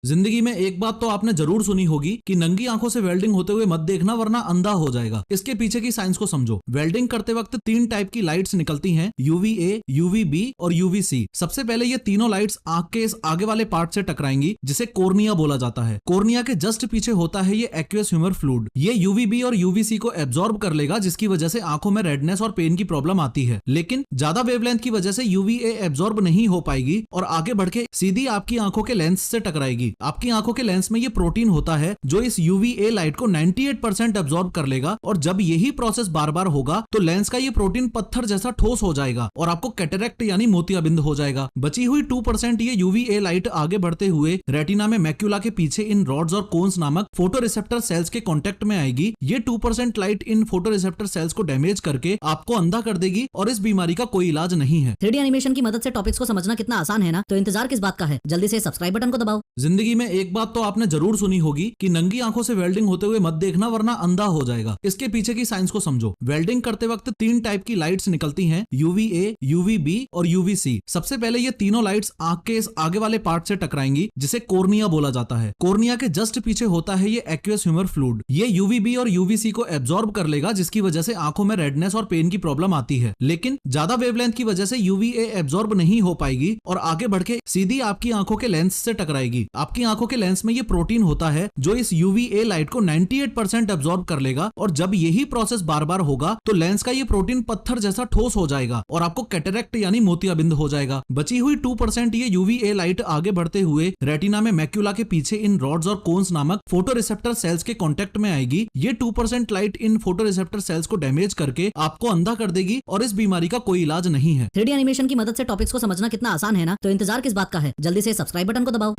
जिंदगी में एक बात तो आपने जरूर सुनी होगी कि नंगी आंखों से वेल्डिंग होते हुए मत देखना वरना अंधा हो जाएगा। इसके पीछे की साइंस को समझो। वेल्डिंग करते वक्त 3 टाइप की लाइट्स निकलती हैं, UVA, UVB और UVC। सबसे पहले ये तीनों लाइट्स आंख के इस आगे वाले पार्ट से टकराएंगी जिसे कॉर्निया बोला जाता है। कॉर्निया के जस्ट पीछे होता है ये एक्वियस ह्यूमर फ्लूइड। ये UVB और UVC को एब्जॉर्ब कर लेगा जिसकी वजह से आंखों में रेडनेस और पेन की प्रॉब्लम आती है। लेकिन ज्यादा वेवलेंथ की वजह से UVA एब्जॉर्ब नहीं हो पाएगी और आगे बढ़ के सीधी आपकी आंखों के लेंस से टकराएगी। आपकी आंखों के लेंस में ये प्रोटीन होता है जो इस UVA लाइट को 98% एब्जॉर्ब कर लेगा और जब यही प्रोसेस बार बार होगा तो लेंस का ये प्रोटीन पत्थर जैसा ठोस हो जाएगा और आपको कैटरेक्ट यानी मोतियाबिंद हो जाएगा। बची हुई 2% ये UVA लाइट आगे बढ़ते हुए रेटिना में मैक्यूला के पीछे इन रॉड्स और कोन्स नामक फोटोरिसेप्टर सेल्स के कांटेक्ट में आएगी। ये 2% लाइट इन फोटोरिसेप्टर सेल्स को डैमेज करके आपको अंधा कर देगी और इस बीमारी का कोई इलाज नहीं है। 3D एनिमेशन की मदद से टॉपिक्स को समझना कितना आसान है ना, तो इंतजार किस बात का है, जल्दी से सब्सक्राइब बटन को दबाओ। जिंदगी में एक बात तो आपने जरूर सुनी होगी कि नंगी आंखों से वेल्डिंग होते हुए मत देखना वरना अंधा हो जाएगा। इसके पीछे की साइंस को समझो। वेल्डिंग करते वक्त 3 टाइप की लाइट्स निकलती हैं, UVA, UVB और UVC। सबसे पहले ये तीनों लाइट्स आंख के इस आगे वाले पार्ट से टकराएंगी जिसे कॉर्निया बोला जाता है। कॉर्निया के जस्ट पीछे होता है ये एक्वियस ह्यूमर फ्लूइड। ये UVB और UVC को एब्जॉर्ब कर लेगा जिसकी वजह से आंखों में रेडनेस और पेन की प्रॉब्लम आती है। लेकिन ज्यादा वेवलेंथ की वजह से UVA एब्जॉर्ब नहीं हो पाएगी और आगे बढ़ के सीधी आपकी आंखों के लेंस से टकराएगी। आपकी आंखों के लेंस में ये प्रोटीन होता है जो इस UVA लाइट को 98% एब्जॉर्ब कर लेगा और जब यही प्रोसेस बार बार होगा तो लेंस का ये प्रोटीन पत्थर जैसा ठोस हो जाएगा और आपको कैटरेक्ट यानी मोतियाबिंद हो जाएगा। बची हुई 2% ये UVA लाइट आगे बढ़ते हुए रेटिना में मैक्यूला के पीछे इन रॉड्स और कोन्स नामक फोटोरिसेप्टर सेल्स के कांटेक्ट में आएगी। ये 2% लाइट इन फोटोरिसेप्टर सेल्स को डैमेज करके आपको अंधा कर देगी और इस बीमारी का कोई इलाज नहीं है। 3D एनिमेशन की मदद से टॉपिक्स को समझना कितना आसान है ना, तो इंतजार किस बात का है, जल्दी से सब्सक्राइब बटन को दबाओ।